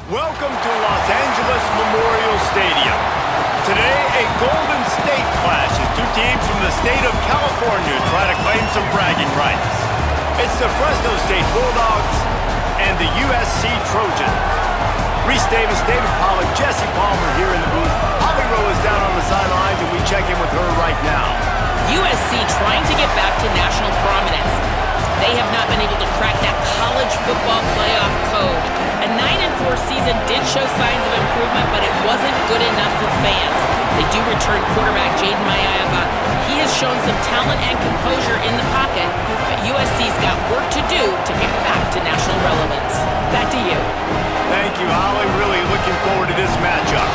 Welcome to Los Angeles Memorial Stadium. Today, a Golden State clash as two teams from the state of California try to claim some bragging rights. It's the Fresno State Bulldogs and the USC Trojans. Reese Davis, David Pollack, Jesse Palmer here in the booth. Holly Rowe is down on the sidelines, and we check in with her right now. USC trying to get back to national prominence. They have not been able to crack that college football playoff code. A 9-4 season did show signs of improvement, but it wasn't good enough for fans. They do return quarterback Jaden Mayaga. He has shown some talent and composure in the pocket, but USC's got work to do to get back to national relevance. Back to you. Thank you, Holly. Really looking forward to this matchup.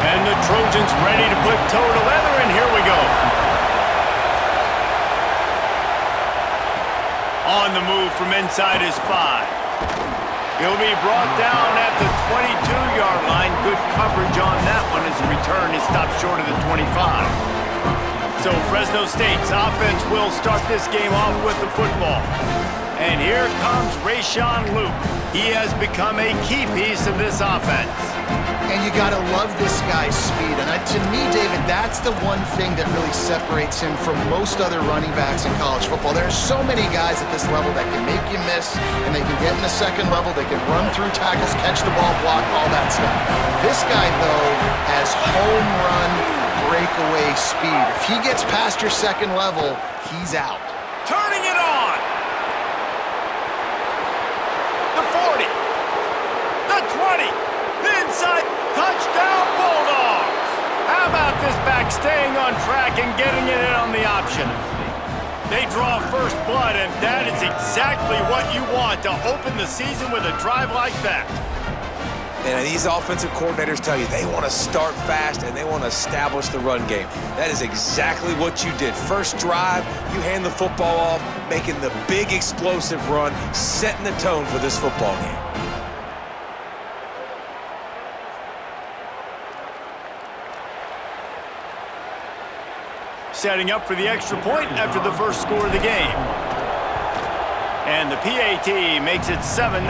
And the Trojans ready to put toe to leather, and here we go. On the move from inside his 5. He'll be brought down at the 22-yard line. Good coverage on that one as the return is stopped short of the 25. So Fresno State's offense will start this game off with the football. And here comes Rayshon Luke. He has become a key piece of this offense. And you got to love this guy's speed. And to me, David, that's the one thing that really separates him from most other running backs in college football. There are so many guys at this level that can make you miss, and they can get in the second level, they can run through tackles, catch the ball, block, all that stuff. This guy, though, has home run breakaway speed. If he gets past your second level, he's out. Turning it on. The 40. The 20. The inside. Touchdown, Bulldogs! How about this back staying on track and getting it in on the option? They draw first blood, and that is exactly what you want to open the season with a drive like that. And these offensive coordinators tell you they want to start fast and they want to establish the run game. That is exactly what you did. First drive, you hand the football off, making the big explosive run, setting the tone for this football game. Setting up for the extra point after the first score of the game. And the PAT makes it 7-0.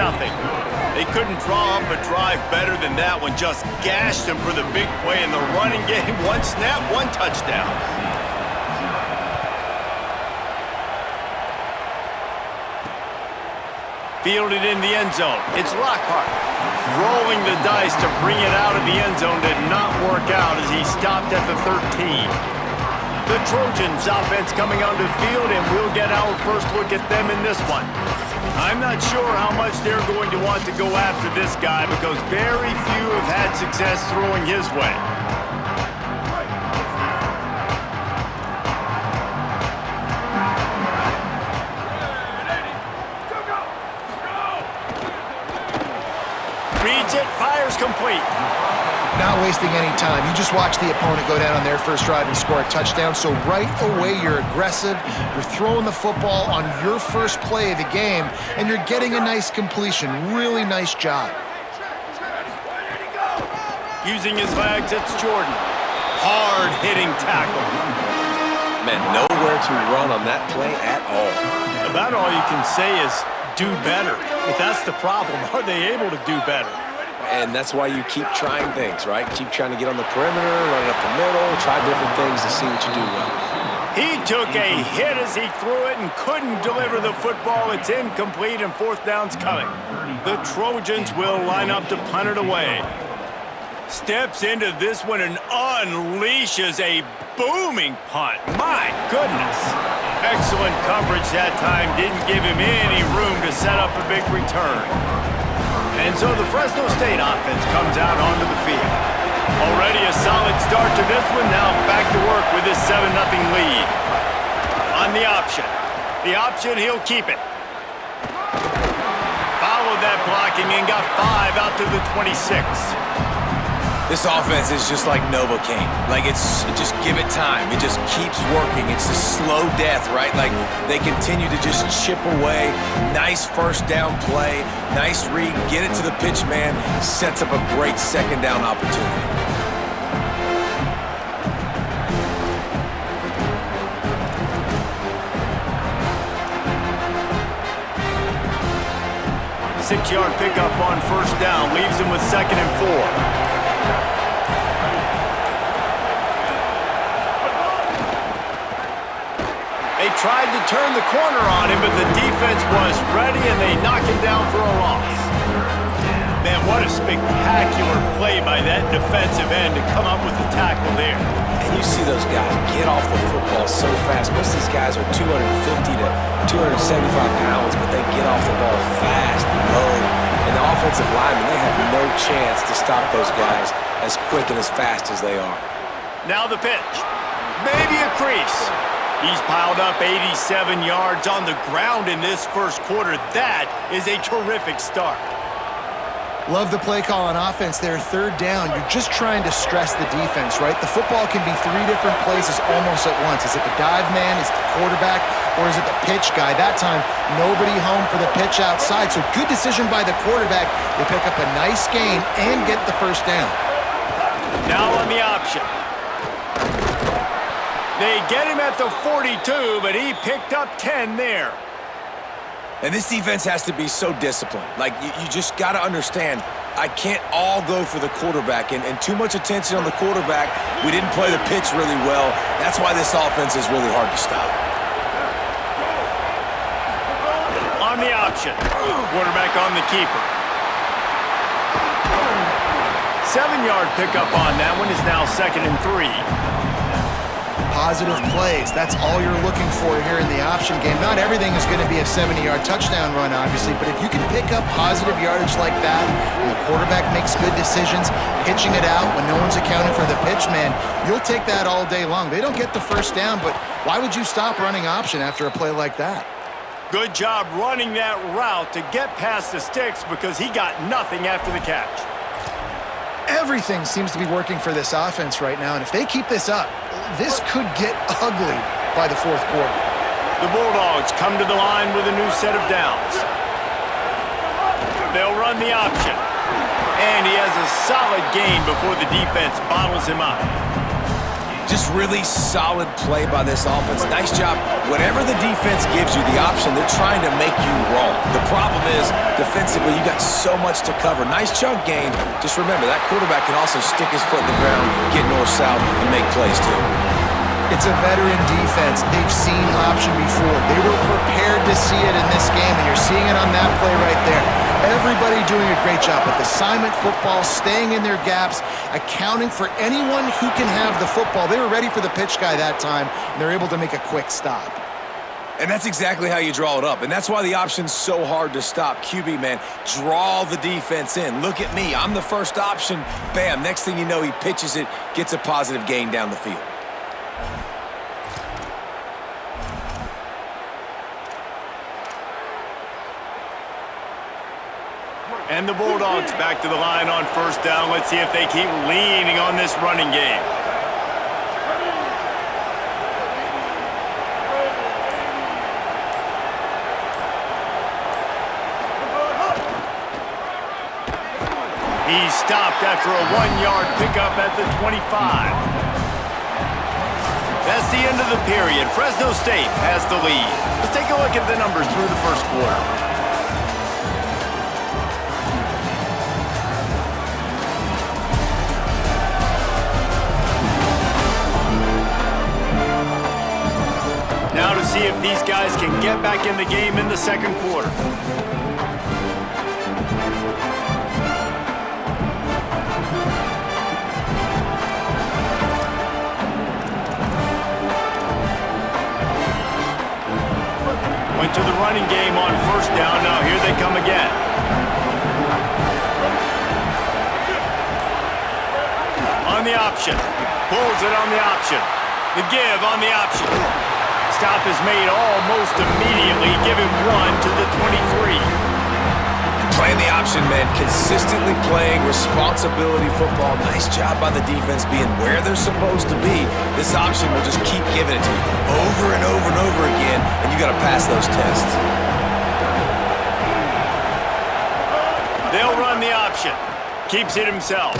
They couldn't draw up a drive better than that one. Just gashed them for the big play in the running game. One snap, one touchdown. Fielded in the end zone. It's Lockhart. Rolling the dice to bring it out of the end zone did not work out as he stopped at the 13. The Trojans offense coming onto the field, and we'll get our first look at them in this one. I'm not sure how much they're going to want to go after this guy because very few have had success throwing his way. Reads it, fires complete. Not wasting any time. You just watch the opponent go down on their first drive and score a touchdown. So right away, you're aggressive. You're throwing the football on your first play of the game, and you're getting a nice completion. Really nice job. Using his legs, it's Jordan. Hard-hitting tackle. Man, nowhere to run on that play at all. About all you can say is do better. But that's the problem. Are they able to do better? And that's why you keep trying things, right? Keep trying to get on the perimeter, run up the middle, try different things to see what you do well. He took a hit as he threw it and couldn't deliver the football. It's incomplete and fourth down's coming. The Trojans will line up to punt it away. Steps into this one and unleashes a booming punt. My goodness. Excellent coverage that time. Didn't give him any room to set up a big return. And so the Fresno State offense comes out onto the field. Already a solid start to this one. Now back to work with his 7-0 lead. On the option. The option, he'll keep it. Followed that blocking and got 5 out to the 26. This offense is just like Novocaine. Like, just give it time. It just keeps working. It's a slow death, right? Like, they continue to just chip away. Nice first down play. Nice read. Get it to the pitch man. Sets up a great second down opportunity. 6-yard pickup on first down. Leaves him with 2nd and 4. They tried to turn the corner on him, but the defense was ready, and they knock him down for a loss. Man, what a spectacular play by that defensive end to come up with the tackle there. And you see those guys get off the football so fast. Most of these guys are 250 to 275 pounds, but they get off the ball fast and low. And the offensive linemen, they have no chance to stop those guys as quick and as fast as they are. Now the pitch. Maybe a crease. He's piled up 87 yards on the ground in this first quarter. That is a terrific start. Love the play call on offense there. 3rd down, you're just trying to stress the defense, right? The football can be 3 different places almost at once. Is it the dive man, is it the quarterback, or is it the pitch guy? That time, nobody home for the pitch outside. So good decision by the quarterback. They pick up a nice gain and get the first down. Now on the option. They get him at the 42, but he picked up 10 there. And this defense has to be so disciplined. Like, you just got to understand, I can't all go for the quarterback. And too much attention on the quarterback. We didn't play the pitch really well. That's why this offense is really hard to stop. On the option. Quarterback on the keeper. 7-yard pickup on that one is now 2nd and 3. Positive plays. That's all you're looking for here in the option game. Not everything is going to be a 70-yard touchdown run, obviously, but if you can pick up positive yardage like that, and the quarterback makes good decisions, pitching it out when no one's accounting for the pitch, man, you'll take that all day long. They don't get the first down, but why would you stop running option after a play like that? Good job running that route to get past the sticks because he got nothing after the catch. Everything seems to be working for this offense right now, and if they keep this up, this could get ugly by the 4th quarter. The Bulldogs come to the line with a new set of downs. They'll run the option. And he has a solid gain before the defense bottles him up. Just really solid play by this offense. Nice job. Whatever the defense gives you the option, they're trying to make you wrong. The problem is, defensively, you got so much to cover. Nice chunk gain. Just remember, that quarterback can also stick his foot in the ground, get north-south, and make plays too. It's a veteran defense. They've seen option before. They were prepared to see it in this game, and you're seeing it on that play right there. Everybody doing a great job with assignment football, staying in their gaps, accounting for anyone who can have the football. They were ready for the pitch guy that time, and they're able to make a quick stop. And that's exactly how you draw it up. And that's why the option's so hard to stop. QB, man, draw the defense in. Look at me. I'm the first option. Bam. Next thing you know, he pitches it, gets a positive gain down the field. And the Bulldogs back to the line on first down. Let's see if they keep leaning on this running game. He's stopped after a 1-yard pickup at the 25. That's the end of the period. Fresno State has the lead. Let's take a look at the numbers through the first quarter. Now to see if these guys can get back in the game in the second quarter. Went to the running game on first down. Now here they come again. On the option. Pulls it on the option. The give on the option. Stop is made almost immediately, giving 1 to the 23. Playing the option, man. Consistently playing responsibility football. Nice job by the defense being where they're supposed to be. This option will just keep giving it to you over and over and over again, and you got to pass those tests. They'll run the option. Keeps it himself.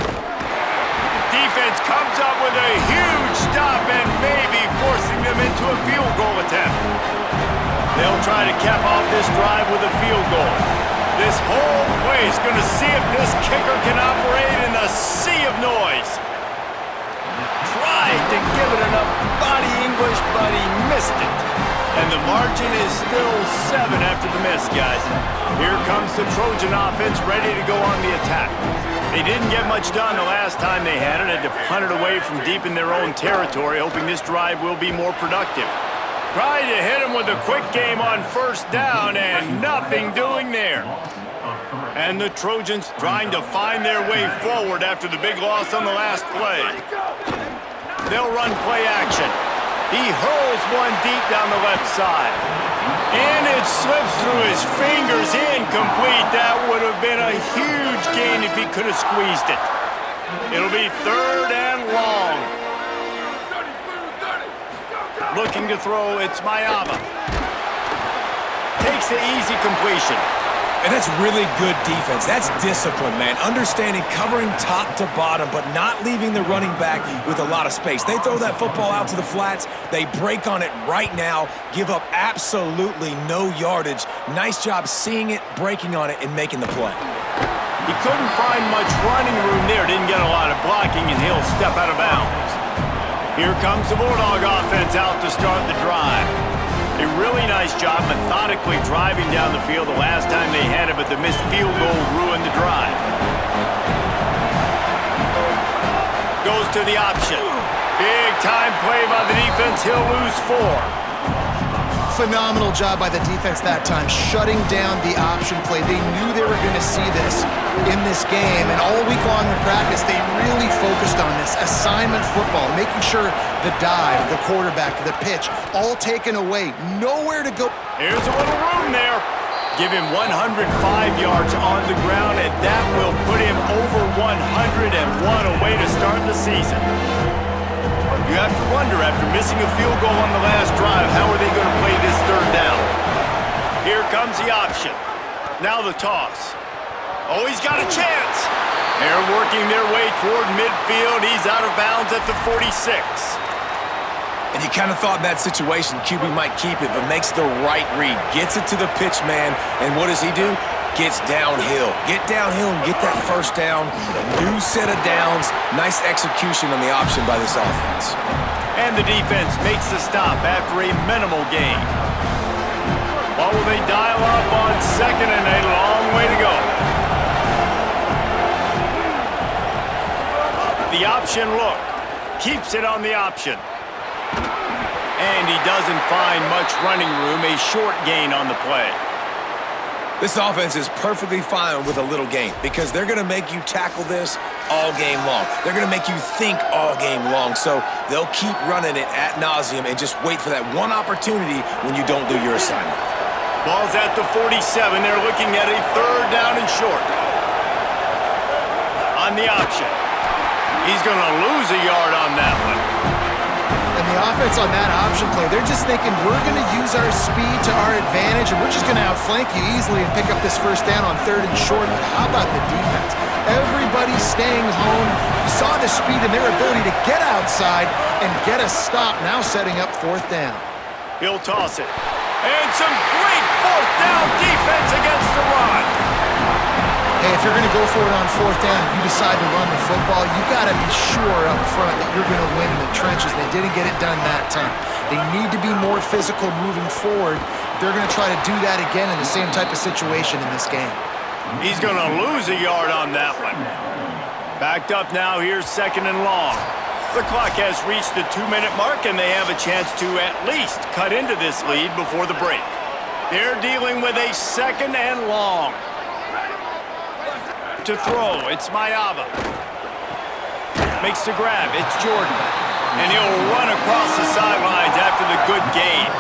Defense comes up with a huge stop and maybe forcing them into a field goal attempt. They'll try to cap off this drive with a field goal. This whole play is going to see if this kicker can operate in the sea of noise. Tried to give it enough body English, but he missed it. And the margin is still 7 after the miss, guys. Here comes the Trojan offense ready to go on the attack. They didn't get much done the last time they had it. Had to punt it away from deep in their own territory, hoping this drive will be more productive. Tried to hit him with a quick game on first down, and nothing doing there. And the Trojans trying to find their way forward after the big loss on the last play. They'll run play action. He hurls one deep down the left side. And it slips through his fingers, incomplete. That would have been a huge gain if he could have squeezed it. It'll be 3rd and long. Looking to throw, it's Mayava. Takes the easy completion. And that's really good defense. That's discipline, man. Understanding, covering top to bottom, but not leaving the running back with a lot of space. They throw that football out to the flats. They break on it right now, give up absolutely no yardage. Nice job seeing it, breaking on it, and making the play. He couldn't find much running room there. Didn't get a lot of blocking, and he'll step out of bounds. Here comes the Bulldog offense out to start the drive. A really nice job methodically driving down the field the last time they had it, but the missed field goal ruined the drive. Goes to the option. Big time play by the defense. He'll lose 4. Phenomenal job by the defense that time, shutting down the option play. They knew they were going to see this in this game, and all week long in practice, they really focused on this assignment football, making sure the dive, the quarterback, the pitch, all taken away, nowhere to go. Here's a little room there. Give him 105 yards on the ground, and that will put him over 101 away to start the season. You have to wonder, after missing a field goal on the last drive, how are they going to play this 3rd down? Here comes the option. Now the toss. Oh, he's got a chance. They're working their way toward midfield. He's out of bounds at the 46. And you kind of thought in that situation QB might keep it, but makes the right read. Gets it to the pitch man, and what does he do? Gets downhill. Get downhill and get that first down. New set of downs. Nice execution on the option by this offense. And the defense makes the stop after a minimal gain. What will they dial up on 2nd and a long way to go? The option look. Keeps it on the option. And he doesn't find much running room. A short gain on the play. This offense is perfectly fine with a little gain because they're going to make you tackle this all game long. They're going to make you think all game long, so they'll keep running it ad nauseum and just wait for that one opportunity when you don't do your assignment. Ball's at the 47. They're looking at a 3rd down and short. On the option. He's going to lose a yard on that one. And the offense on that option play, they're just thinking, we're going to use our speed to our advantage, and we're just going to outflank you easily and pick up this 1st down on 3rd and short. But how about the defense? Everybody's staying home. You saw the speed and their ability to get outside and get a stop, now setting up 4th down. He'll toss it. And some great 4th down defense against the run. Hey, if you're going to go for it on 4th down, if you decide to run the football, you got to be sure up front that you're going to win in the trenches. They didn't get it done that time. They need to be more physical moving forward. They're going to try to do that again in the same type of situation in this game. He's going to lose a yard on that one. Backed up now, here's 2nd and long. The clock has reached the 2-minute mark, and they have a chance to at least cut into this lead before the break. They're dealing with a 2nd and long. To throw, it's Mayava. Makes the grab, it's Jordan. And he'll run across the sidelines after the good gain.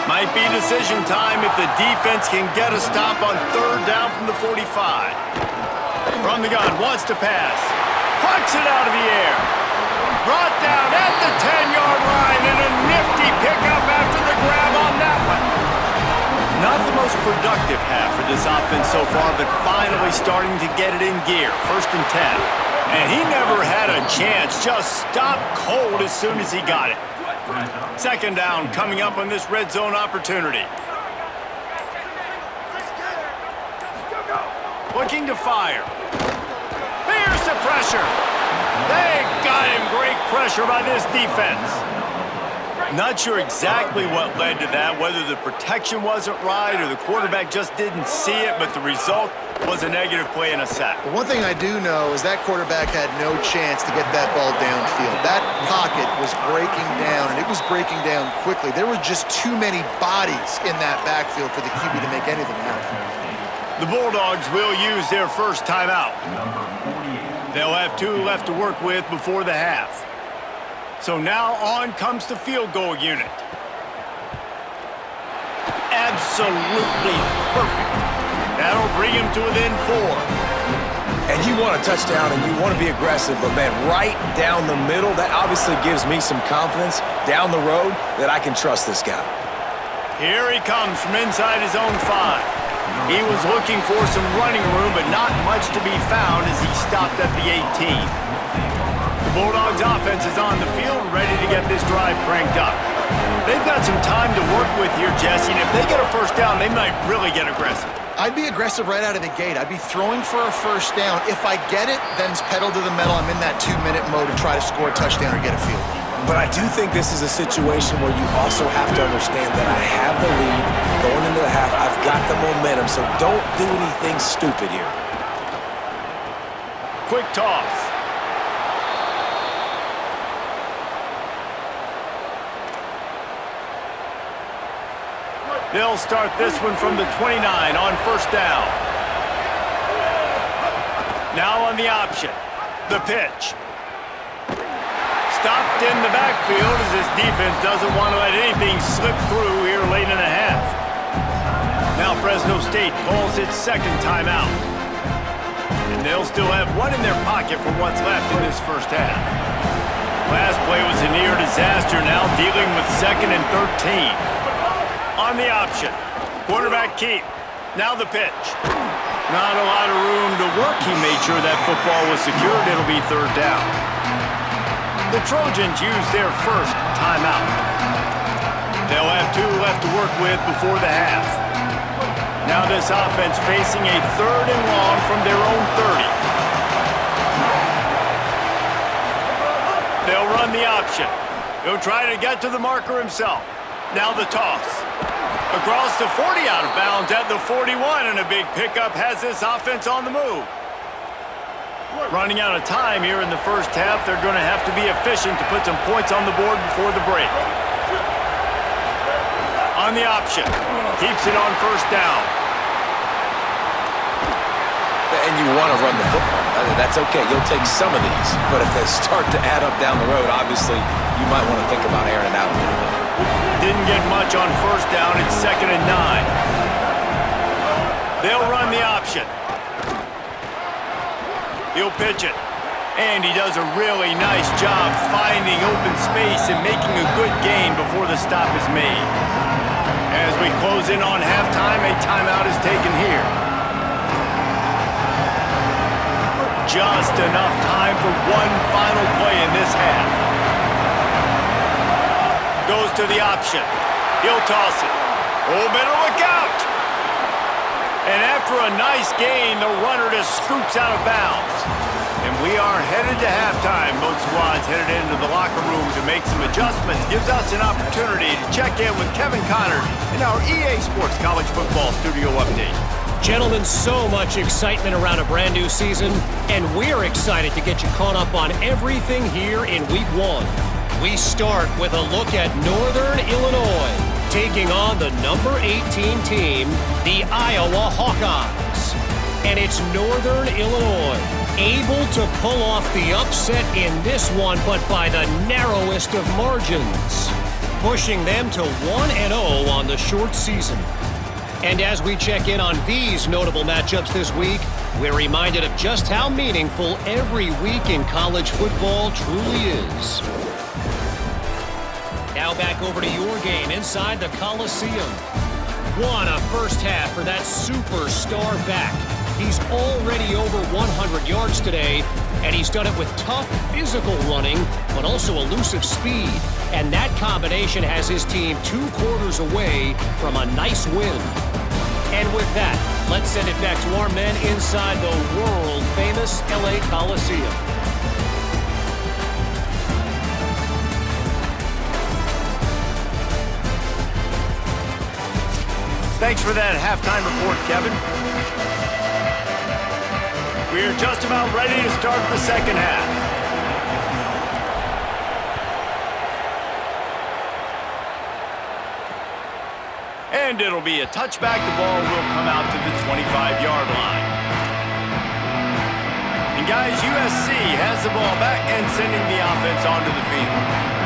Might be decision time if the defense can get a stop on 3rd down from the 45. From the gun, wants to pass. Pucks it out of the air. Brought down at the 10-yard line, and a nifty pickup after the grab on that one. Not the most productive half for this offense so far, but finally starting to get it in gear. 1st and 10. And he never had a chance. Just stopped cold as soon as he got it. 2nd down coming up on this red zone opportunity. Looking to fire. Here's the pressure. They got him. Great pressure by this defense. Not sure exactly what led to that, whether the protection wasn't right or the quarterback just didn't see it, but the result was a negative play and a sack. But one thing I do know is that quarterback had no chance to get that ball downfield. That pocket was breaking down, and it was breaking down quickly. There were just too many bodies in that backfield for the QB to make anything happen. The Bulldogs will use their first timeout. They'll have 2 left to work with before the half. So now on comes the field goal unit. Absolutely perfect. That'll bring him to within 4. And you want a touchdown and you want to be aggressive, but man, right down the middle, that obviously gives me some confidence down the road that I can trust this guy. Here he comes from inside his own 5. He was looking for some running room, but not much to be found as he stopped at the 18. The Bulldogs offense is on the field, ready to get this drive cranked up. They've got some time to work with here, Jesse, and if they get a first down, they might really get aggressive. I'd be aggressive right out of the gate. I'd be throwing for a first down. If I get it, then it's pedal to the metal. I'm in that 2-minute mode to try to score a touchdown or get a field. But I do think this is a situation where you also have to understand that I have the lead going into the half. I've got the momentum, so don't do anything stupid here. Quick toss. They'll start this one from the 29 on first down. Now on the option. The pitch. Stopped in the backfield as this defense doesn't want to let anything slip through here late in the half. Now Fresno State calls its second timeout. And they'll still have 1 in their pocket for what's left in this first half. Last play was a near disaster, now dealing with 2nd and 13. On the option. Quarterback keep. Now the pitch. Not a lot of room to work. He made sure that football was secured. It'll be 3rd down. The Trojans use their first timeout. They'll have 2 left to work with before the half. Now this offense facing a 3rd and long from their own 30. They'll run the option. He'll try to get to the marker himself. Now the toss. Across the 40, out of bounds at the 41, and a big pickup has this offense on the move. Running out of time here in the first half, they're going to have to be efficient to put some points on the board before the break. On the option. Keeps it on first down. And you want to run the football. That's okay. You'll take some of these. But if they start to add up down the road, obviously, you might want to think about airing it out a little bit. Didn't get much on first down. It's 2nd and 9. They'll run the option. He'll pitch it. And he does a really nice job finding open space and making a good gain before the stop is made. As we close in on halftime, a timeout is taken here. Just enough time for one final play in this half. Goes to the option. He'll toss it. Oh, better look out. And after a nice gain, the runner just scoops out of bounds. And we are headed to halftime. Both squads headed into the locker room to make some adjustments. Gives us an opportunity to check in with Kevin Connors in our EA Sports College Football Studio Update. Gentlemen, so much excitement around a brand new season, and we're excited to get you caught up on everything here in Week 1. We start with a look at Northern Illinois, taking on the number 18 team, the Iowa Hawkeyes. And it's Northern Illinois able to pull off the upset in this one, but by the narrowest of margins, pushing them to 1-0 on the short season. And as we check in on these notable matchups this week, we're reminded of just how meaningful every week in college football truly is. Now back over to your game inside the Coliseum. What a first half for that superstar back. He's already over 100 yards today, and he's done it with tough physical running, but also elusive speed. And that combination has his team 2 quarters away from a nice win. And with that, Let's send it back to our men inside the world-famous LA Coliseum. Thanks for that halftime report, Kevin. We're just about ready to start the second half. And it'll be a touchback. The ball will come out to the 25-yard line. And guys, USC has the ball back and sending the offense onto the field.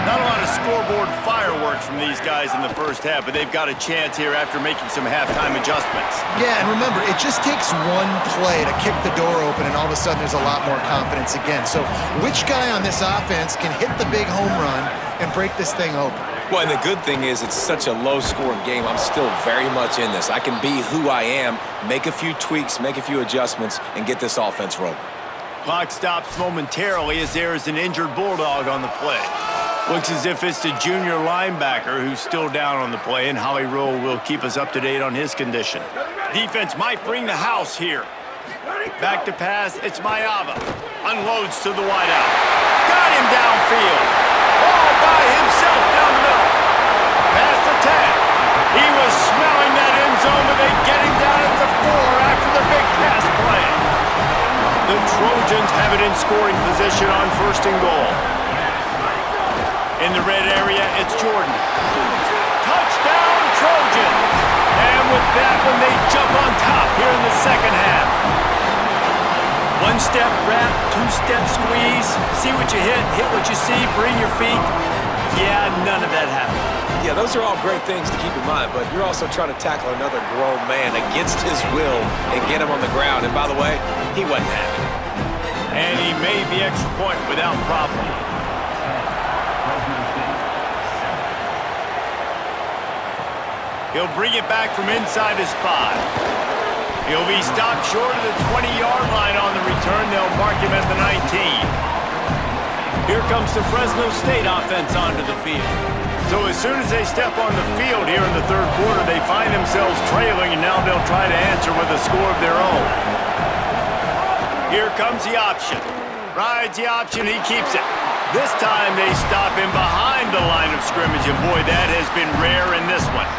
Not a lot of scoreboard fireworks from these guys in the first half, but they've got a chance here after making some halftime adjustments. Yeah, and remember, it just takes one play to kick the door open, and all of a sudden there's a lot more confidence again. So which guy on this offense can hit the big home run and break this thing open? Well, and the good thing is it's such a low-scoring game. I'm still very much in this. I can be who I am, make a few tweaks, make a few adjustments, and get this offense rolling. Clock stops momentarily as there is an injured Bulldog on the play. Looks as if it's the junior linebacker who's still down on the play, and Holly Rowe will keep us up to date on his condition. Defense might bring the house here. Back to pass, it's Mayava. Unloads to the wideout. Got him downfield. All by himself down the middle. Pass the 10. He was smelling that end zone, but they get him down at the 4 after the big pass play. The Trojans have it in scoring position on 1st and goal. In the red area, it's Jordan. Touchdown, Trojans! And with that one, they jump on top here in the second half. 1-step wrap, 2-step squeeze. See what you hit what you see, bring your feet. Yeah, none of that happened. Yeah, those are all great things to keep in mind, but you're also trying to tackle another grown man against his will and get him on the ground. And by the way, he wasn't happy. And he made the extra point without problem. He'll bring it back from inside his 5. He'll be stopped short of the 20-yard line on the return. They'll mark him at the 19. Here comes the Fresno State offense onto the field. So as soon as they step on the field here in the third quarter, they find themselves trailing, and now they'll try to answer with a score of their own. Here comes the option. Rides the option, he keeps it. This time they stop him behind the line of scrimmage, and boy, that has been rare in this one.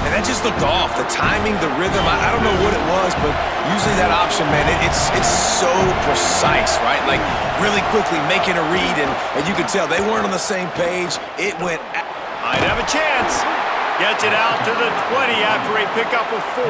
And that just looked off. The timing, the rhythm, I don't know what it was, but usually that option, man, it's so precise, right? Like, really quickly making a read, and you could tell they weren't on the same page. It went... Might have a chance. Gets it out to the 20 after a pickup of 4.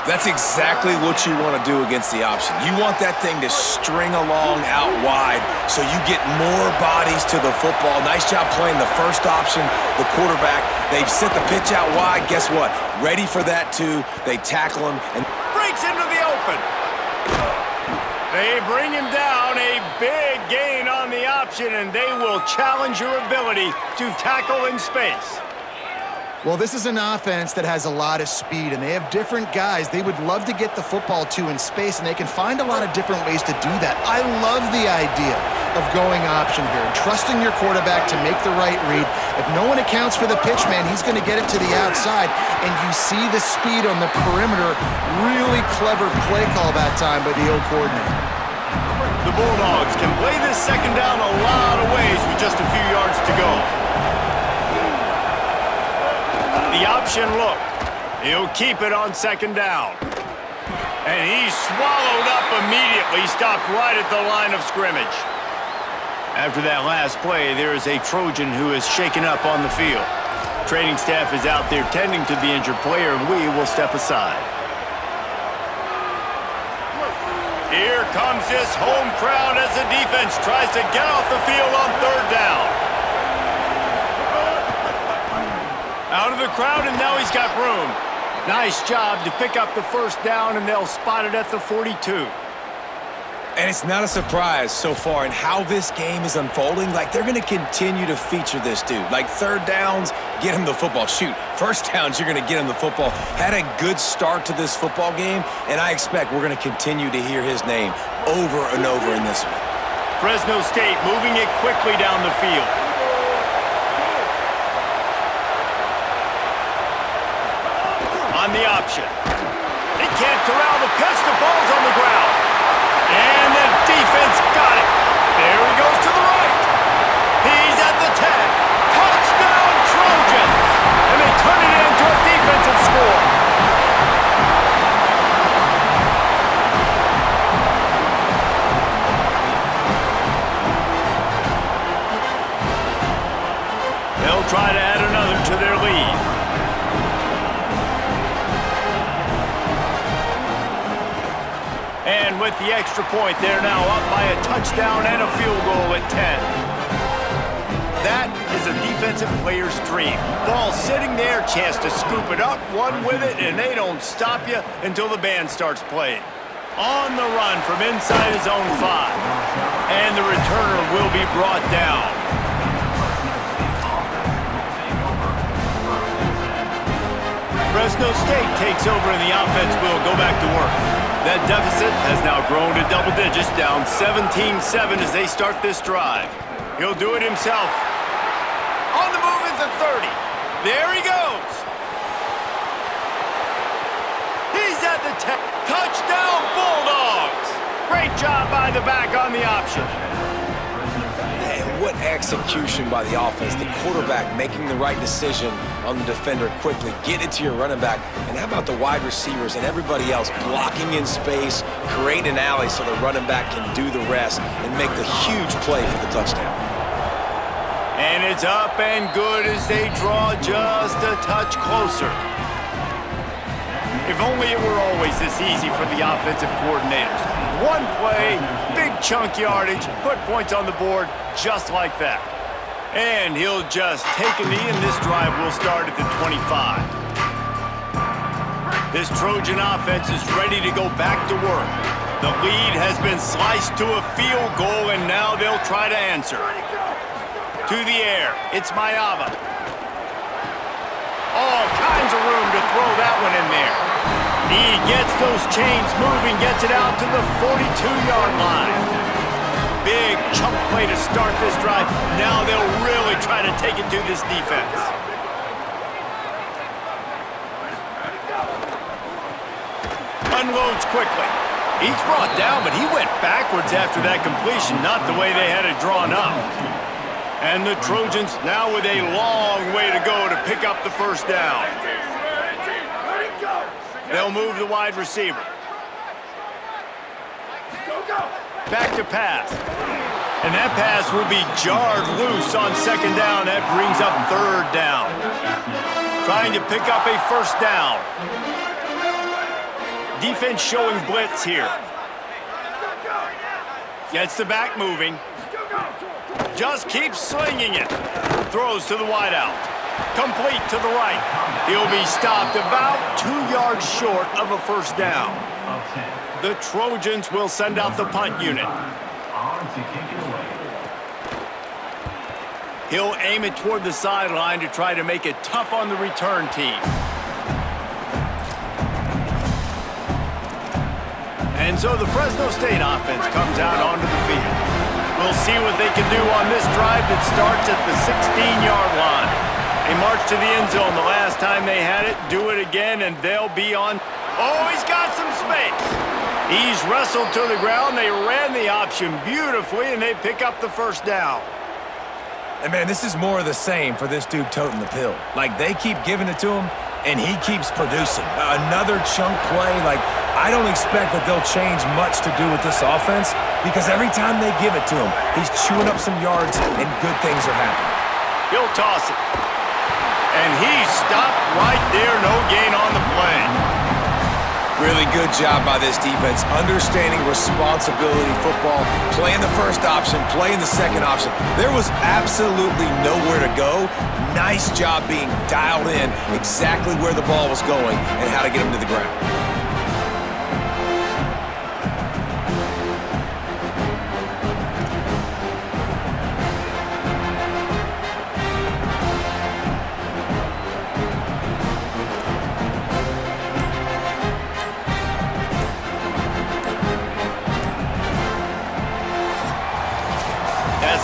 That's exactly what you want to do against the option. You want that thing to string along out wide so you get more bodies to the football. Nice job playing the first option, the quarterback. They've set the pitch out wide. Guess what? Ready for that, too. They tackle him. And breaks into the open. They bring him down. A big gain on the option, and they will challenge your ability to tackle in space. Well, this is an offense that has a lot of speed, and they have different guys they would love to get the football to in space, and they can find a lot of different ways to do that. I love the idea of going option here, trusting your quarterback to make the right read. If no one accounts for the pitch, man, he's going to get it to the outside, and you see the speed on the perimeter. Really clever play call that time by the O coordinator. The Bulldogs can play this second down a lot of ways with just a few yards to go. The option look. He'll keep it on second down. And he's swallowed up immediately, stopped right at the line of scrimmage. After that last play, there is a Trojan who is shaken up on the field. Training staff is out there tending to the injured player, and we will step aside. Here comes this home crowd as the defense tries to get off the field on third down. Out of the crowd, and now he's got room. Nice job to pick up the first down, and they'll spot it at the 42. And it's not a surprise so far in how this game is unfolding. Like, they're going to continue to feature this dude. Like, third downs, get him the football. Shoot, first downs, you're going to get him the football. Had a good start to this football game, and I expect we're going to continue to hear his name over and over in this one. Fresno State moving it quickly down the field. On the option. can't corral the pitch. The ball's on the ground. And the defense got it. There he goes to the right. He's at the 10. Touchdown, Trojans. And they turn it into a defensive score. They'll try to add another to their lead. And with the extra point, they're now up by a touchdown and a field goal at 10. That is a defensive player's dream. Ball sitting there, chance to scoop it up, run with it, and they don't stop you until the band starts playing. On the run from inside his own 5. And the returner will be brought down. Fresno State takes over and the offense will go back to work. That deficit has now grown to double digits, down 17-7 as they start this drive. He'll do it himself. On the move is the 30. There he goes. He's at the 10. Touchdown, Bulldogs. Great job by the back on the option. What execution by the offense. The quarterback making the right decision on the defender quickly. Get it to your running back. And how about the wide receivers and everybody else blocking in space, create an alley so the running back can do the rest and make the huge play for the touchdown. And it's up and good as they draw just a touch closer. If only it were always this easy for the offensive coordinators. One play, big chunk yardage, put points on the board just like that. And he'll just take a knee, and this drive will start at the 25. This Trojan offense is ready to go back to work. The lead has been sliced to a field goal, and now they'll try to answer. To the air, it's Mayava. All kinds of room to throw that one in there. He gets those chains moving, gets it out to the 42-yard line. Big chunk play to start this drive. Now they'll really try to take it to this defense. Unloads quickly. He's brought down, but he went backwards after that completion, not the way they had it drawn up. And the Trojans now with a long way to go to pick up the first down. They'll move the wide receiver. Back to pass. And that pass will be jarred loose on second down. That brings up third down. Trying to pick up a first down. Defense showing blitz here. Gets the back moving. Just keeps slinging it. Throws to the wideout. Complete to the right. He'll be stopped about 2 yards short of a first down. The Trojans will send out the punt unit. He'll aim it toward the sideline to try to make it tough on the return team. And so the Fresno State offense comes out onto the field. We'll see what they can do on this drive that starts at the 16-yard line. They marched to the end zone the last time they had it. Do it again, and they'll be on. Oh, he's got some space. He's wrestled to the ground. They ran the option beautifully, and they pick up the first down. And, man, this is more of the same for this dude toting the pill. Like, they keep giving it to him, and he keeps producing. Another chunk play. Like, I don't expect that they'll change much to do with this offense because every time they give it to him, he's chewing up some yards, and good things are happening. He'll toss it. And he stopped right there, no gain on the play. Really good job by this defense, understanding responsibility football, playing the first option, playing the second option. There was absolutely nowhere to go. Nice job being dialed in exactly where the ball was going and how to get him to the ground.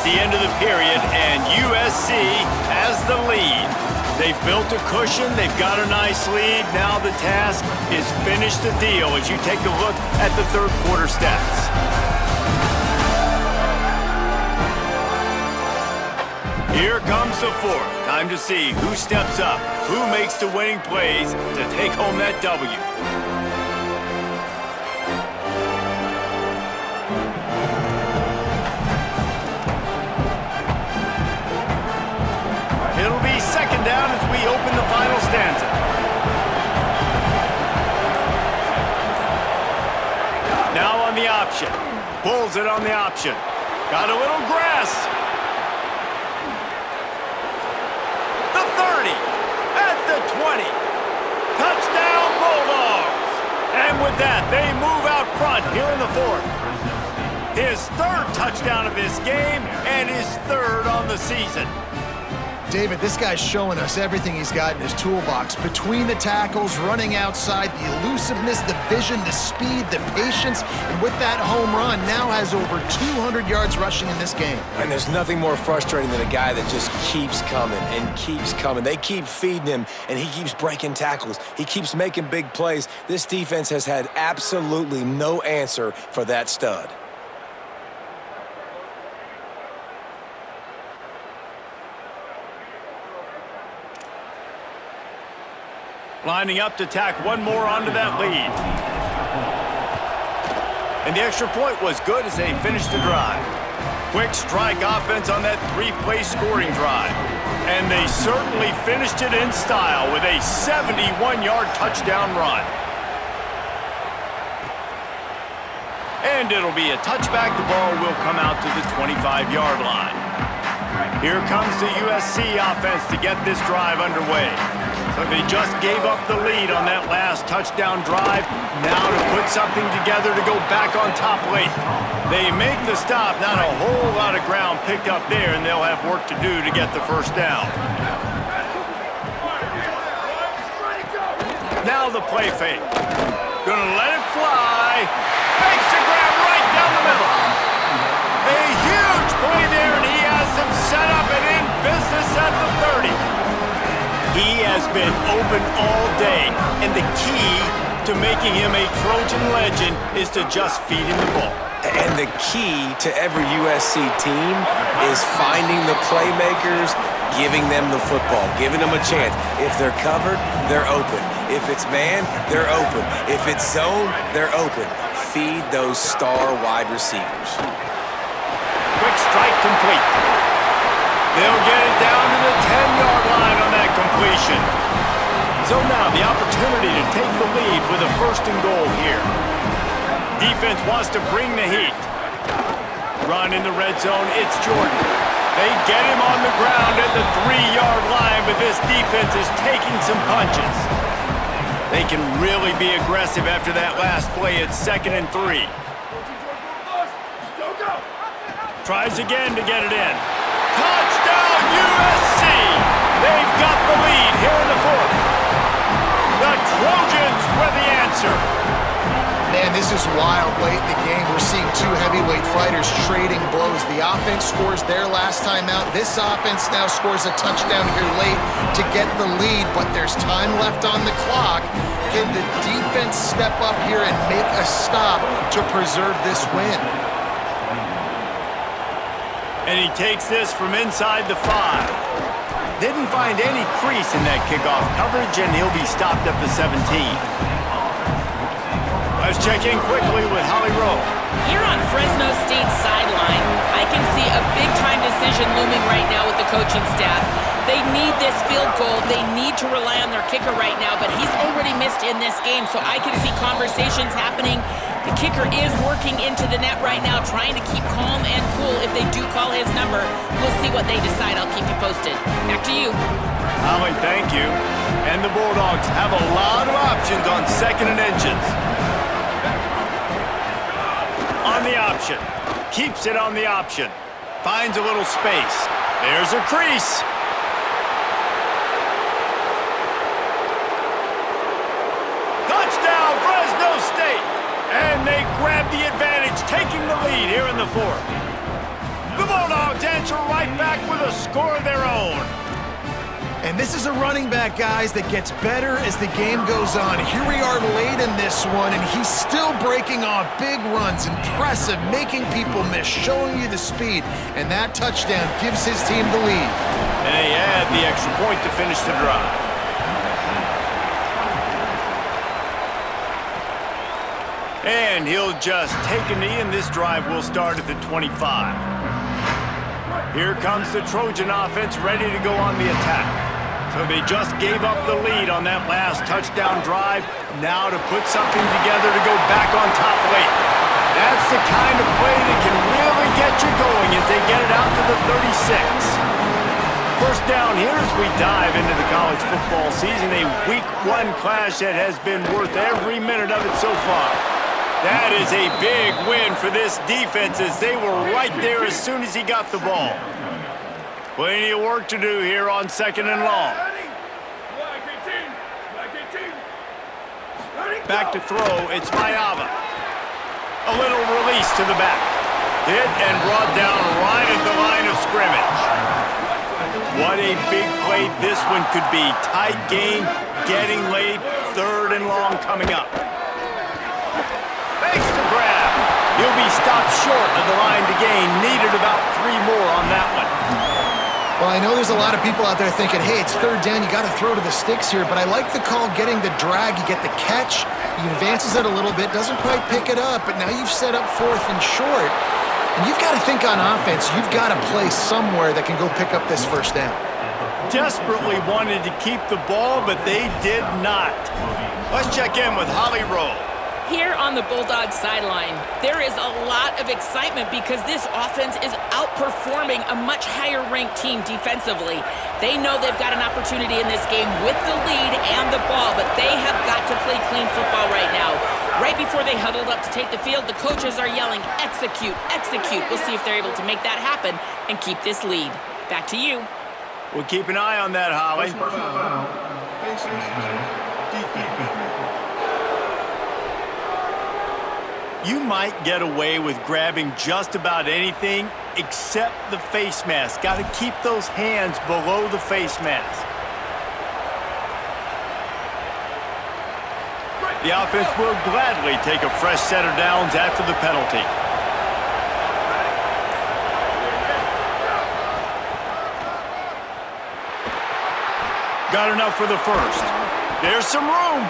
The end of the period, and USC has the lead. They've built a cushion. They've got a nice lead. Now the task is finish the deal as you take a look at the third quarter stats. Here comes the fourth. Time to see who steps up, who makes the winning plays to take home that W. It'll be second down as we open the final stanza. Now on the option. Pulls it on the option. Got a little grass. The 30. At the 20. Touchdown Bulldogs. And with that, they move out front here in the fourth. His third touchdown of this game and his third on the season. David, this guy's showing us everything he's got in his toolbox. Between the tackles, running outside, the elusiveness, the vision, the speed, the patience, and with that home run, now has over 200 yards rushing in this game. And there's nothing more frustrating than a guy that just keeps coming and keeps coming. They keep feeding him, and he keeps breaking tackles. He keeps making big plays. This defense has had absolutely no answer for that stud. Lining up to tack one more onto that lead. And the extra point was good as they finished the drive. Quick strike offense on that three-play scoring drive. And they certainly finished it in style with a 71-yard touchdown run. And it'll be a touchback. The ball will come out to the 25-yard line. Here comes the USC offense to get this drive underway. So they just gave up the lead on that last touchdown drive. Now to put something together to go back on top late. They make the stop. Not a whole lot of ground picked up there, and they'll have work to do to get the first down. Now the play fake. Gonna let it fly. Makes the grab right down the middle. A huge play there, and he has them set up and in business at the 30. He has been open all day, and the key to making him a Trojan legend is to just feed him the ball. And the key to every USC team is finding the playmakers, giving them the football, giving them a chance. If they're covered, they're open. If it's man, they're open. If it's zone, they're open. Feed those star wide receivers. Quick strike complete. They'll get it down to the 10-yard line on that completion. So now the opportunity to take the lead with a first and goal here. Defense wants to bring the heat. Run in the red zone, it's Jordan. They get him on the ground at the 3-yard line, but this defense is taking some punches. They can really be aggressive after that last play. It's 2nd and 3. Tries again to get it in. Touchdown USC! They've got the lead here in the fourth. The Trojans were the answer. Man, this is wild late in the game. We're seeing two heavyweight fighters trading blows. The offense scores their last time out. This offense now scores a touchdown here late to get the lead, but there's time left on the clock. Can the defense step up here and make a stop to preserve this win? And he takes this from inside the 5. Didn't find any crease in that kickoff coverage, and he'll be stopped at the 17. Let's check in quickly with Holly Rowe. Here on Fresno State's sideline, I can see a big-time decision looming right now with the coaching staff. They need this field goal. They need to rely on their kicker right now, but he's already missed in this game, so I can see conversations happening. The kicker is working into the net right now, trying to keep calm and cool. If they do call his number, we'll see what they decide. I'll keep you posted. Back to you. Holly, thank you. And the Bulldogs have a lot of options on 2nd and inches. On the option. Keeps it on the option. Finds a little space. There's a crease. Touchdown, Fresno State! And they grab the advantage, taking the lead here in the fourth. The Bulldogs answer right back with a score of their own. And this is a running back, guys, that gets better as the game goes on. Here we are late in this one, and he's still breaking off big runs. Impressive, making people miss, showing you the speed. And that touchdown gives his team the lead. And they add the extra point to finish the drive. And he'll just take a knee, and this drive will start at the 25. Here comes the Trojan offense ready to go on the attack. So they just gave up the lead on that last touchdown drive. Now to put something together to go back on top late. That's the kind of play that can really get you going as they get it out to the 36. First down here as we dive into the college football season. A Week 1 clash that has been worth every minute of it so far. That is a big win for this defense as they were right there as soon as he got the ball. Plenty of work to do here on 2nd and long. Back to throw, it's Mayava. A little release to the back. Hit and brought down right at the line of scrimmage. What a big play this one could be. Tight game, getting late, 3rd and long coming up. Makes the grab. He'll be stopped short of the line to gain. Needed about 3 more on that one. Well, I know there's a lot of people out there thinking, hey, it's 3rd down, you got to throw to the sticks here, but I like the call getting the drag. You get the catch, he advances it a little bit, doesn't quite pick it up, but now you've set up 4th and short. And you've got to think on offense, you've got to play somewhere that can go pick up this 1st down. Desperately wanted to keep the ball, but they did not. Let's check in with Holly Rowe. Here on the Bulldogs sideline, there is a lot of excitement because this offense is outperforming a much higher-ranked team defensively. They know they've got an opportunity in this game with the lead and the ball, but they have got to play clean football right now. Right before they huddled up to take the field, the coaches are yelling, execute, execute. We'll see if they're able to make that happen and keep this lead. Back to you. We'll keep an eye on that, Holly. You might get away with grabbing just about anything except the face mask. Got to keep those hands below the face mask. The offense will gladly take a fresh set of downs after the penalty. Got enough for the 1st. There's some room.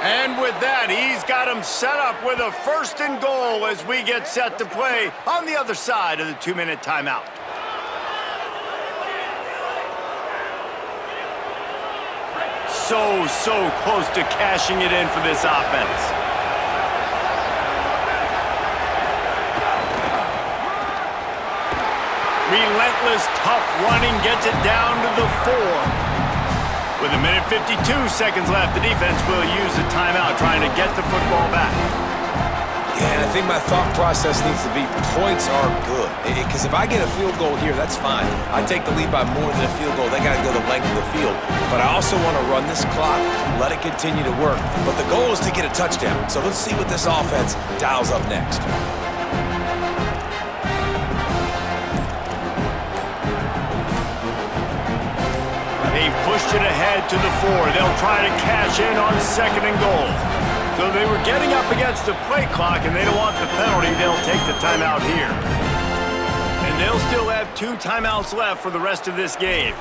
And with that, he's got him set up with a 1st and goal as we get set to play on the other side of the 2-minute timeout. So close to cashing it in for this offense. Relentless, tough running gets it down to the 4. With 1:52 left, the defense will use a timeout trying to get the football back. Yeah, and I think my thought process needs to be points are good. Because if I get a field goal here, that's fine. I take the lead by more than a field goal. They got to go the length of the field. But I also want to run this clock, let it continue to work. But the goal is to get a touchdown. So let's see what this offense dials up next. They've pushed it ahead to the 4. They'll try to cash in on 2nd and goal. So they were getting up against the play clock, and they don't want the penalty. They'll take the timeout here. And they'll still have 2 timeouts left for the rest of this game.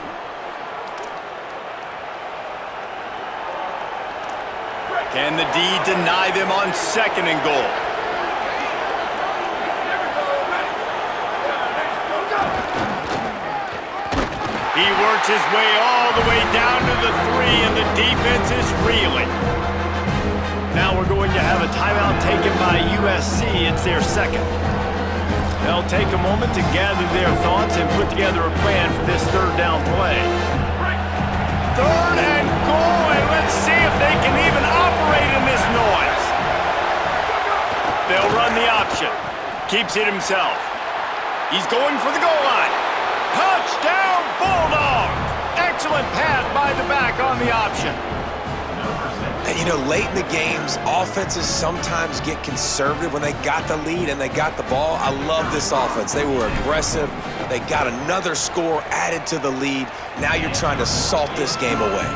Can the D deny them on 2nd and goal? He works his way all the way down to the 3, and the defense is reeling. Now we're going to have a timeout taken by USC. It's their 2nd. They'll take a moment to gather their thoughts and put together a plan for this 3rd down play. 3rd and goal, and let's see if they can even operate in this noise. They'll run the option. Keeps it himself. He's going for the goal line. Touchdown, Bulldogs! Excellent pass by the back on the option. And, you know, late in the games, offenses sometimes get conservative when they got the lead and they got the ball. I love this offense. They were aggressive, They got another score added to the lead. Now you're trying to salt this game away.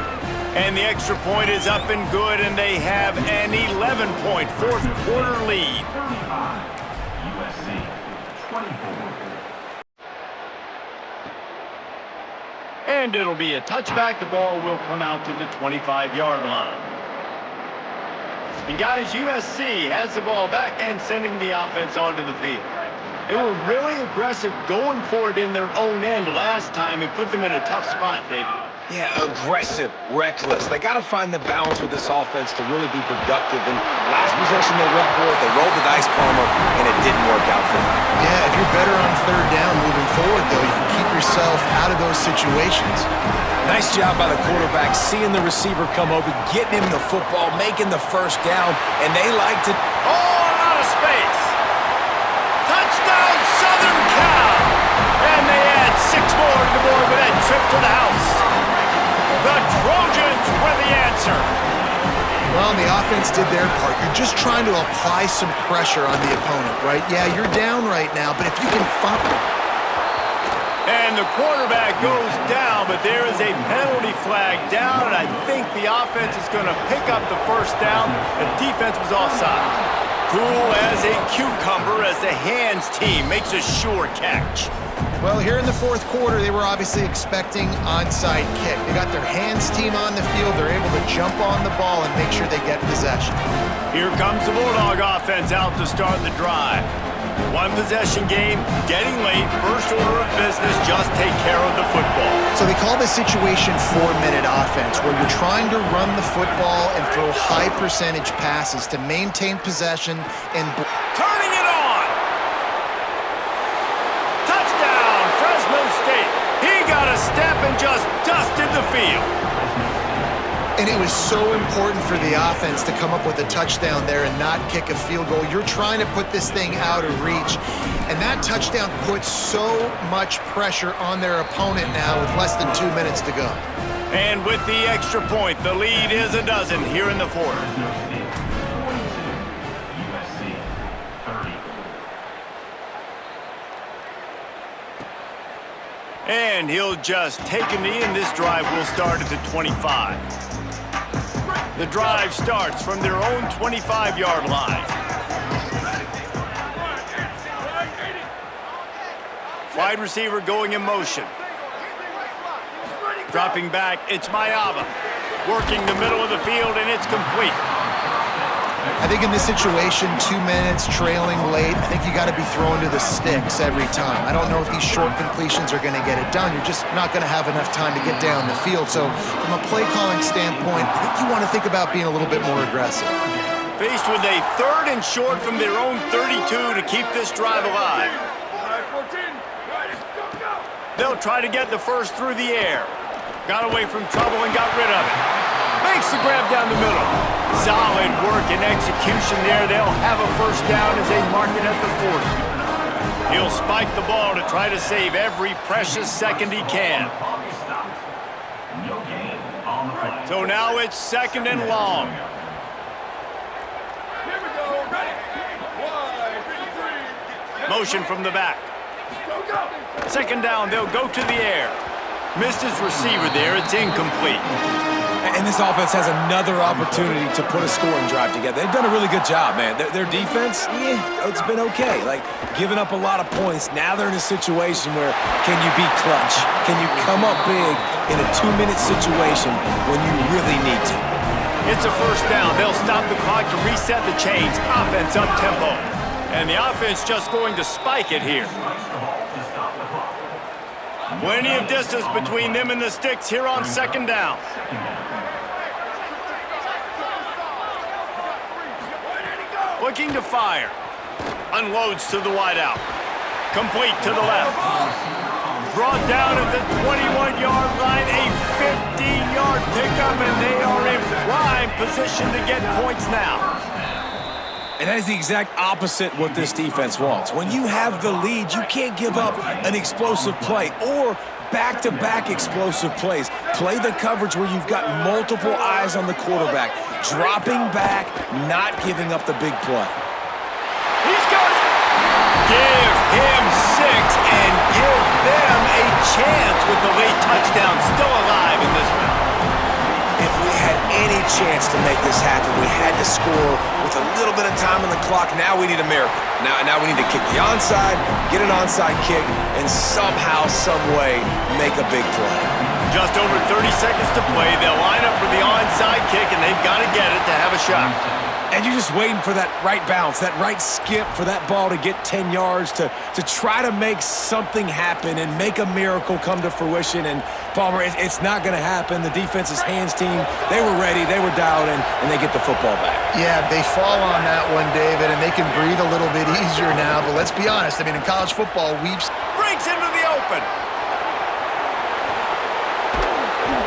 And the extra point is up and good, and they have an 11-point fourth-quarter lead. USC 24. And it'll be a touchback. The ball will come out to the 25-yard line. And guys, USC has the ball back and sending the offense onto the field. They were really aggressive going for it in their own end last time and put them in a tough spot, David. Yeah, aggressive, reckless. They got to find the balance with this offense to really be productive. And last possession they went for it, they rolled the dice, Palmer, and it didn't work out for them. Yeah, if you're better on third down moving forward, though, you can keep yourself out of those situations. Nice job by the quarterback, seeing the receiver come open, getting him the football, making the first down, and they like to... Oh, out of space. Touchdown, Southern Cal. And they add 6 more to the board with that trip to the house. The Trojans were the answer. Well, the offense did their part. You're just trying to apply some pressure on the opponent, right? Yeah, you're down right now, but if you can find... And the quarterback goes down, but there is a penalty flag down, and I think the offense is going to pick up the first down. The defense was offside. Cool as a cucumber as the hands team makes a sure catch. Well, here in the fourth quarter, they were obviously expecting onside kick. They got their hands team on the field. They're able to jump on the ball and make sure they get possession. Here comes the Bulldog offense out to start the drive. One possession game, getting late, first order of business, just take care of the football. So they call this situation 4-minute offense, where you're trying to run the football and throw high percentage passes to maintain possession and... Turning it on! Touchdown, Fresno State. He got a step and just dusted the field. And it was so important for the offense to come up with a touchdown there and not kick a field goal. You're trying to put this thing out of reach, and that touchdown puts so much pressure on their opponent now with less than 2 minutes to go. And with the extra point, the lead is a dozen here in the fourth. Fresno State 42. USC 30. And he'll just take a knee, and this drive will start at the 25. The drive starts from their own 25-yard line. Wide receiver going in motion. Dropping back, it's Mayava. Working the middle of the field, and it's complete. I think in this situation, 2 minutes, trailing late, I think you got to be throwing to the sticks every time. I don't know if these short completions are going to get it done. You're just not going to have enough time to get down the field. So from a play calling standpoint, I think you want to think about being a little bit more aggressive. Faced with a third and short from their own 32 to keep this drive alive. They'll try to get the first through the air. Got away from trouble and got rid of it. Makes the grab down the middle. Solid work and execution there. They'll have a first down as they mark it at the 40. He'll spike the ball to try to save every precious second he can. So now it's second and long. Motion from the back. Second down, they'll go to the air. Missed his receiver there. It's incomplete. And this offense has another opportunity to put a scoring drive together. They've done a really good job, man. Their defense, it's been okay. Like, giving up a lot of points. Now they're in a situation where can you be clutch? Can you come up big in a 2-minute situation when you really need to? It's a first down. They'll stop the clock to reset the chains. Offense up tempo. And the offense just going to spike it here. Plenty of distance between them and the sticks here on second down. Looking to fire. Unloads to the wideout. Complete to the left. Brought down at the 21-yard line. A 50-yard pickup, and they are in prime position to get points now. And that is the exact opposite what this defense wants. When you have the lead, you can't give up an explosive play or back-to-back explosive plays. Play the coverage where you've got multiple eyes on the quarterback, dropping back, not giving up the big play. He's got it. Give him 6 and give touchdown still alive in this one. If we had any chance to make this happen, we had to score with a little bit of time on the clock. Now we need a miracle. Now we need to kick the onside, get an onside kick, and somehow, some way, make a big play. Just over 30 seconds to play. They'll line up for the onside kick, and they've got to get it to have a shot. And you're just waiting for that right bounce, that right skip for that ball to get 10 yards to try to make something happen and make a miracle come to fruition. And, Palmer, it's not going to happen. The defense's hands team, they were ready, they were dialed in, and they get the football back. Yeah, they fall on that one, David, and they can breathe a little bit easier now. But let's be honest, I mean, in college football, Breaks into the open.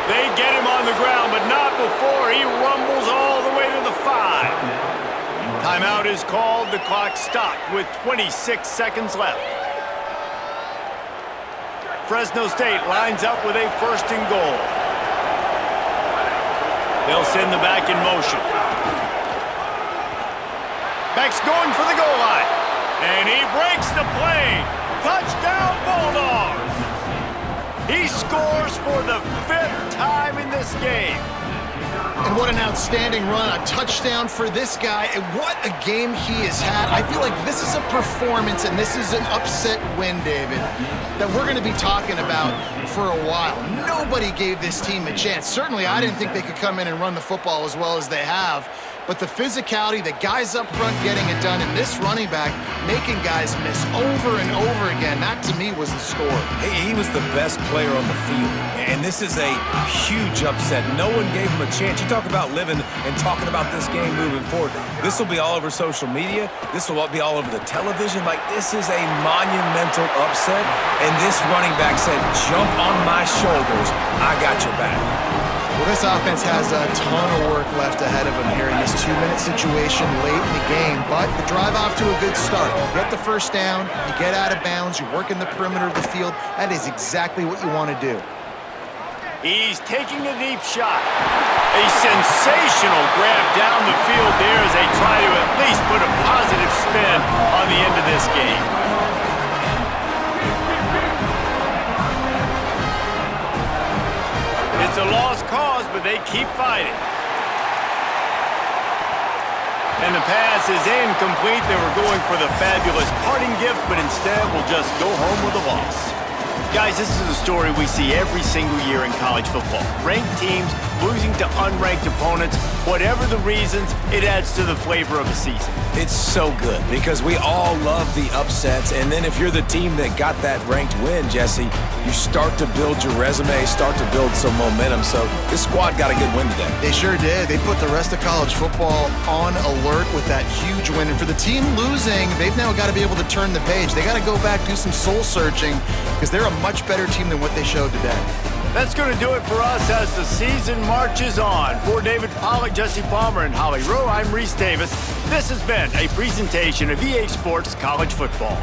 They get him on the ground, but not before he rumbles all the way to the 5. Timeout is called. The clock stopped with 26 seconds left. Fresno State lines up with a 1st and goal. They'll send the back in motion. Back's going for the goal line. And he breaks the play. Touchdown, Bulldogs! He scores for the 5th time in this game. And what an outstanding run, a touchdown for this guy, and what a game he has had. I feel like this is a performance, and this is an upset win, David, that we're going to be talking about for a while. Nobody gave this team a chance. Certainly, I didn't think they could come in and run the football as well as they have. But the physicality, the guys up front getting it done, and this running back making guys miss over and over again, that to me was the score. He was the best player on the field, and this is a huge upset. No one gave him a chance. You talk about living and talking about this game moving forward. This will be all over social media. This will be all over the television. Like, this is a monumental upset, and this running back said, jump on my shoulders. I got your back. Well, this offense has a ton of work left ahead of them here in this 2-minute situation late in the game, but the drive off to a good start. You get the 1st down, you get out of bounds, you work in the perimeter of the field. That is exactly what you want to do. He's taking a deep shot. A sensational grab down the field there as they try to at least put a positive spin on the end of this game. It's a lost cause, but they keep fighting. And the pass is incomplete. They were going for the fabulous parting gift, but instead will just go home with a loss. Guys, this is a story we see every single year in college football. Ranked teams losing to unranked opponents. Whatever the reasons, it adds to the flavor of the season. It's so good because we all love the upsets, and then if you're the team that got that ranked win, Jesse, you start to build your resume, start to build some momentum. So this squad got a good win today. They sure did. They put the rest of college football on alert with that huge win. And for the team losing, they've now got to be able to turn the page. They got to go back, do some soul searching, because they're a much better team than what they showed today. That's going to do it for us as the season marches on. For David Pollack, Jesse Palmer, and Holly Rowe, I'm Reese Davis. This has been a presentation of EA Sports College Football.